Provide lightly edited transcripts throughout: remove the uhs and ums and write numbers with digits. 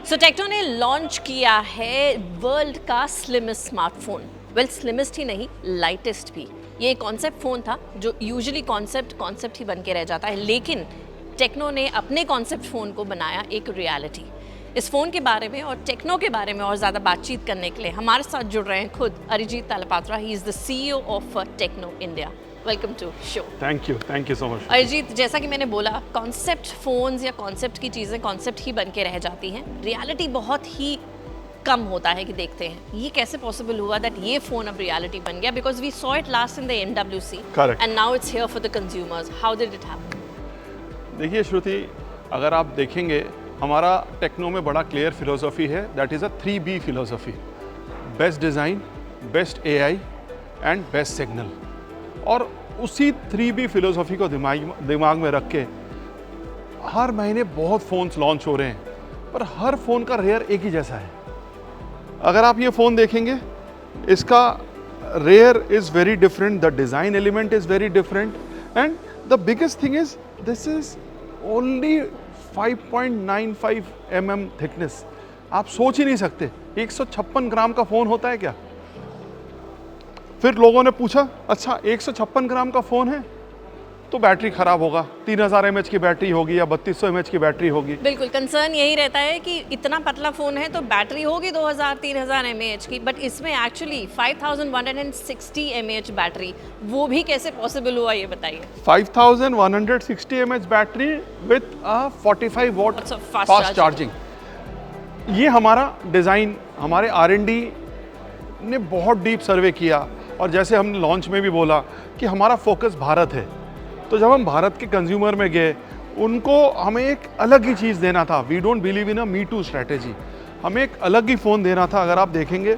सो techno ने launch किया है वर्ल्ड का स्लिमेस्ट स्मार्टफोन। वेल, स्लिमेस्ट ही नहीं, लाइटेस्ट भी। ये एक कॉन्सेप्ट फ़ोन था जो यूजुअली कॉन्सेप्ट ही बन के रह जाता है, लेकिन टेक्नो ने अपने कॉन्सेप्ट फ़ोन को बनाया एक रियलिटी। इस फ़ोन के बारे में और टेक्नो के बारे में और ज़्यादा बातचीत करने के लिए हमारे साथ जुड़ रहे हैं खुद अरिजीत तालपात्रा। ही is the CEO of Techno India. Welcome to show. Thank you so much. Arijit, जैसा कि मैंने बोला, कॉन्सेप्ट फ़ोन्स या कॉन्सेप्ट की चीज़ें कॉन्सेप्ट ही बन के रह जाती हैं। रियलिटी बहुत ही कम होता है कि देखते हैं। ये कैसे पॉसिबल हुआ दैट ये फ़ोन अब रियलिटी बन गया? Because we saw it last in the NWC and now it's here for the consumers. How did it happen? देखिए श्रुति, अगर आप देखेंगे हमारा टेक्नो में बड़ा क्लियर फिलोसफी है, that is a 3B philosophy. Best design, best AI and best signal. और उसी 3B फिलोसफी को दिमाग में रख के हर महीने बहुत फ़ोन्स लॉन्च हो रहे हैं, पर हर फ़ोन का रेयर एक ही जैसा है। अगर आप ये फ़ोन देखेंगे, इसका rear is very different, the design element is very different and the biggest thing is this is only 5.95 mm thickness. आप सोच ही नहीं सकते 156 ग्राम का फ़ोन होता है क्या? फिर लोगों ने पूछा, अच्छा 156 ग्राम का फ़ोन है तो बैटरी ख़राब होगा, 3000 mAh की बैटरी होगी या 3200 mAh की बैटरी होगी। बिल्कुल, कंसर्न यही रहता है कि इतना पतला फ़ोन है तो बैटरी होगी 2000-3000 mAh की, बट इसमें एक्चुअली 5160 mAh बैटरी। वो भी कैसे पॉसिबल हुआ, ये बताइए। 5160 mAh battery with 45 watt fast charging. ये हमारा डिज़ाइन, हमारे R&D ने बहुत डीप सर्वे किया, और जैसे हमने लॉन्च में भी बोला कि हमारा फोकस भारत है। तो जब हम भारत के कंज्यूमर में गए, उनको हमें एक अलग ही चीज़ देना था। We don't believe in a me too strategy. हमें एक अलग ही फ़ोन देना था। अगर आप देखेंगे,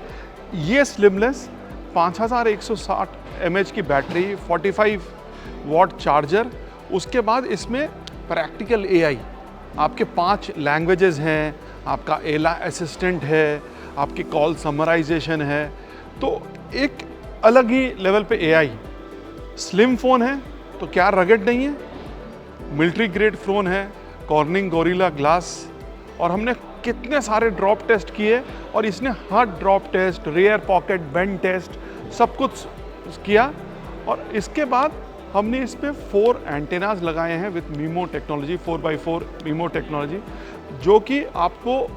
ये स्लिमलेस 5160 mAh की बैटरी, 45 वॉट चार्जर, उसके बाद इसमें प्रैक्टिकल AI, आपके 5 लैंग्वेजेस हैं, आपका एला असिस्टेंट है, आपकी कॉल समराइजेशन है, तो एक अलग ही लेवल पे AI। स्लिम फ़ोन है तो क्या रगड़ नहीं है? मिलिट्री ग्रेड फ़ोन है, कॉर्निंग गोरिल्ला ग्लास, और हमने कितने सारे ड्रॉप टेस्ट किए, और इसने हर drop test, rear pocket bend test, सब कुछ किया। और इसके बाद हमने इस पे 4 एंटेनाज लगाए हैं with memo technology, 4x4 memo technology, जो कि आपको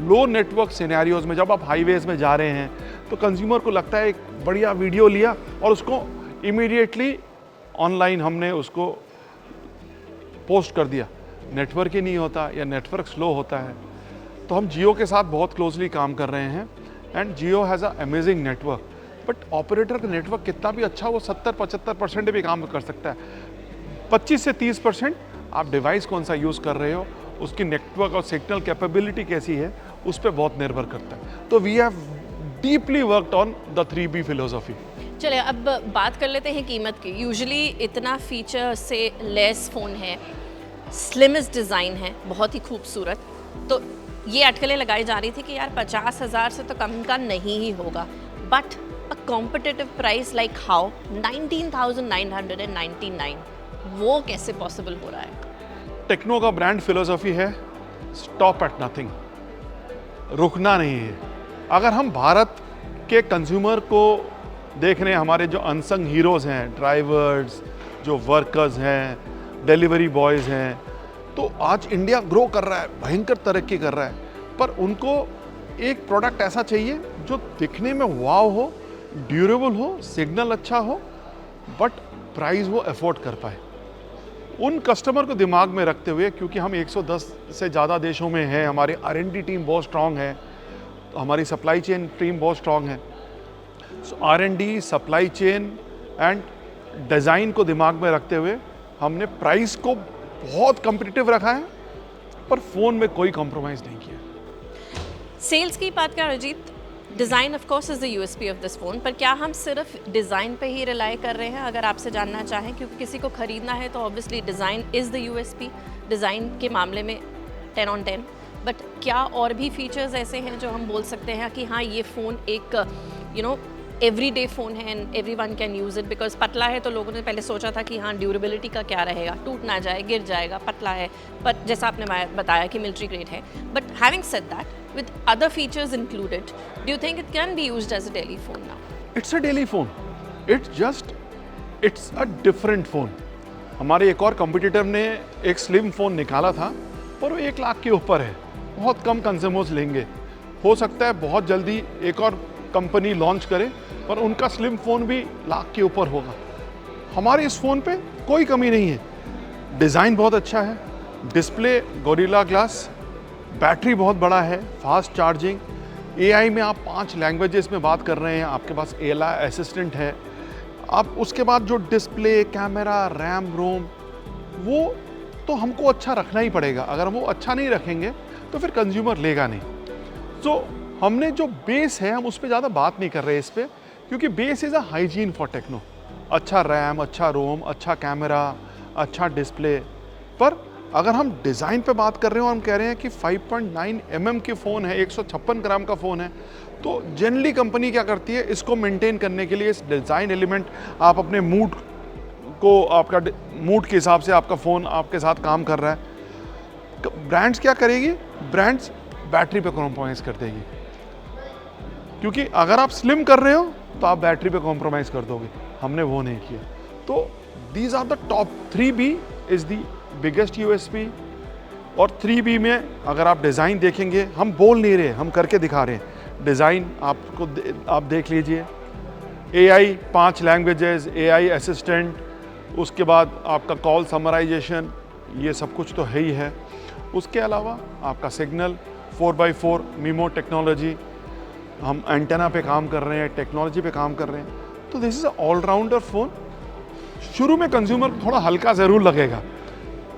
लो नेटवर्क सिनेरियोज में, जब आप हाईवेज में जा रहे हैं तो कंज्यूमर को लगता है एक बढ़िया वीडियो लिया और उसको इमीडिएटली ऑनलाइन हमने उसको पोस्ट कर दिया। नेटवर्क ही नहीं होता या नेटवर्क स्लो होता है, तो हम जियो के साथ बहुत क्लोजली काम कर रहे हैं, and Jio has a amazing network. But operator का नेटवर्क कितना भी अच्छा, वो 70-75% भी काम कर सकता है। 25 से 30% आप डिवाइस कौन सा यूज़ कर रहे हो, उसकी नेटवर्क और सिग्नल कैपेबिलिटी कैसी है, उस पर बहुत निर्भर करता है। तो we have deeply worked on the 3B philosophy. चलिए, अब बात कर लेते हैं कीमत की। यूजुअली इतना फीचर से लेस फ़ोन है, स्लिमेस्ट डिज़ाइन है, बहुत ही खूबसूरत, तो ये अटकलें लगाई जा रही थी कि यार 50,000 से तो कम का नहीं ही होगा। But a competitive price like how 19,999, वो कैसे पॉसिबल हो रहा है? टेक्नो का ब्रांड फिलोसफी है स्टॉप एट नथिंग, रुकना नहीं है। अगर हम भारत के कंज्यूमर को देख रहे हैं, हमारे जो अनसंग हीरोज़ हैं, ड्राइवर्स, जो वर्कर्स हैं, डिलीवरी बॉयज़ हैं, तो आज इंडिया ग्रो कर रहा है, भयंकर तरक्की कर रहा है, पर उनको एक प्रोडक्ट ऐसा चाहिए जो दिखने में वाव हो, ड्यूरेबल हो, सिग्नल अच्छा हो, बट प्राइस वो अफोर्ड कर पाए। उन कस्टमर को दिमाग में रखते हुए, क्योंकि हम 110 से ज़्यादा देशों में हैं, हमारी R&D टीम बहुत स्ट्रांग है, तो हमारी सप्लाई चेन टीम बहुत स्ट्रांग है। सो R&D, supply chain and design को दिमाग में रखते हुए हमने प्राइस को बहुत कम्पिटिटिव रखा है, पर फ़ोन में कोई कॉम्प्रोमाइज़ नहीं किया। सेल्स की बात करें Arijit, design of course is the USP of this phone, पर क्या हम सिर्फ डिज़ाइन पे ही रिलाई कर रहे हैं? अगर आपसे जानना चाहें, क्योंकि किसी को ख़रीदना है तो obviously design is the USP। Design के मामले में 10 on 10, बट क्या और भी फीचर्स ऐसे हैं जो हम बोल सकते हैं कि हाँ, ये फ़ोन एक एवरीडे फ़ोन है and everyone can use it? Because पतला है तो लोगों ने पहले सोचा था कि हाँ, ड्यूरेबिलिटी का क्या रहेगा, टूट ना जाए, गिर जाएगा, पतला है, बट जैसा आपने बताया कि मिलिट्री ग्रेड है। But having said that, with other features included, do you think it can be used as a daily phone now? It's a daily phone. It's a different phone. हमारे एक और competitor ने एक slim phone निकाला था, पर वो 1 लाख के ऊपर है. बहुत कम कंज्यूमर्स लेंगे. हो सकता है बहुत जल्दी एक और कंपनी लॉन्च करे, पर उनका स्लिम फ़ोन भी लाख के ऊपर होगा. हमारे इस फ़ोन पे कोई कमी नहीं है. डिज़ाइन बहुत अच्छा है, डिस्प्ले गोरिल्ला ग्लास, बैटरी बहुत बड़ा है, फास्ट चार्जिंग. AI में आप 5 लैंग्वेजेस में बात कर रहे हैं, आपके पास AI असिस्टेंट है. आप उसके बाद जो डिस्प्ले, कैमरा, रैम, रोम, वो तो हमको अच्छा रखना ही पड़ेगा. अगर वो अच्छा नहीं रखेंगे तो फिर कंज्यूमर लेगा नहीं. तो हमने जो बेस है हम उस पर ज़्यादा बात नहीं कर रहे इस पर, क्योंकि base is a hygiene for Tecno. अच्छा रैम, अच्छा रोम, अच्छा कैमरा, अच्छा डिस्प्ले. पर अगर हम डिज़ाइन पे बात कर रहे हो, हम कह रहे हैं कि 5.9 mm के फ़ोन है, 156 ग्राम का फ़ोन है, तो जनरली कंपनी क्या करती है, इसको मेंटेन करने के लिए इस डिज़ाइन एलिमेंट, आप अपने मूड को, आपका मूड के हिसाब से आपका फ़ोन आपके साथ काम कर रहा है. ब्रांड्स क्या करेगी, ब्रांड्स बैटरी पे कॉम्प्रोमाइज़ कर देगी, क्योंकि अगर आप स्लिम कर रहे हो तो आप बैटरी पे कॉम्प्रोमाइज़ कर दोगे. हमने वो नहीं किया. तो these are the top 3B is the biggest USP. और 3B में अगर आप डिज़ाइन देखेंगे, हम बोल नहीं रहे, हम करके दिखा रहे हैं. डिज़ाइन आप देख लीजिए. AI 5 लैंग्वेजेस, AI असिस्टेंट, उसके बाद आपका कॉल समराइजेशन, ये सब कुछ तो है ही है. उसके अलावा आपका सिग्नल 4x4 मीमो टेक्नोलॉजी, हम एंटेना पे काम कर रहे हैं, टेक्नोलॉजी पे काम कर रहे हैं. तो this is a allrounder phone. शुरू में कंज्यूमर थोड़ा हल्का ज़रूर लगेगा.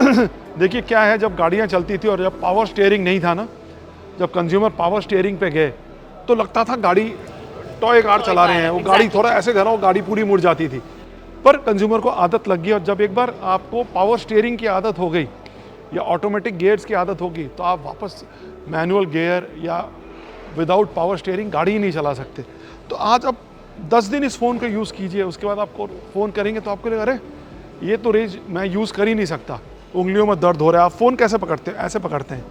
देखिए क्या है, जब गाड़ियाँ चलती थी और जब पावर स्टीयरिंग नहीं था ना, जब कंज्यूमर पावर स्टीयरिंग पे गए तो लगता था गाड़ी टॉय कार चला रहे हैं. वो गाड़ी थोड़ा ऐसे धरा, वो गाड़ी पूरी मुड़ जाती थी. पर कंज्यूमर को आदत लग गई, और जब एक बार आपको पावर स्टीयरिंग की आदत हो गई या ऑटोमेटिक गियर्स की आदत होगी, तो आप वापस मैनुअल गियर या विदाउट पावर स्टीयरिंग गाड़ी ही नहीं चला सकते. तो आज अब 10 दिन इस फ़ोन को यूज़ कीजिए, उसके बाद आपको फ़ोन करेंगे तो आपको लगेगा, अरे ये तो रेंज मैं यूज़ कर ही नहीं सकता, उंगलियों में दर्द हो रहा है. आप फ़ोन कैसे पकड़ते हैं, ऐसे पकड़ते हैं.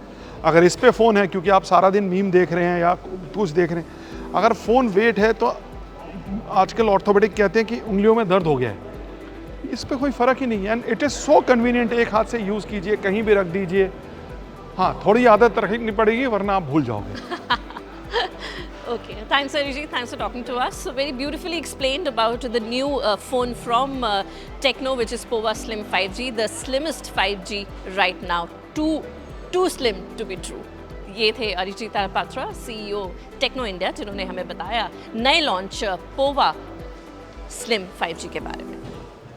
अगर इस पे फ़ोन है, क्योंकि आप सारा दिन मीम देख रहे हैं या कुछ देख रहे हैं, अगर फ़ोन वेट है तो आजकल ऑर्थोपेडिक कहते हैं कि उंगलियों में दर्द हो गया है. इस पे कोई फ़र्क ही नहीं है. And it is so convenient. एक हाथ से यूज़ कीजिए, कहीं भी रख दीजिए. हाँ, थोड़ी आदत रखनी पड़ेगी, वरना आप भूल जाओगे. Okay, thanks Arijit, thanks for talking to us. So very beautifully explained about the new phone from Tecno, which is Pova Slim 5G, the slimmest 5G right now. Too slim to be true. ये थे Arijit तारपात्रा, CEO techno India, जिन्होंने हमें बताया नए launch Pova slim 5G के बारे में.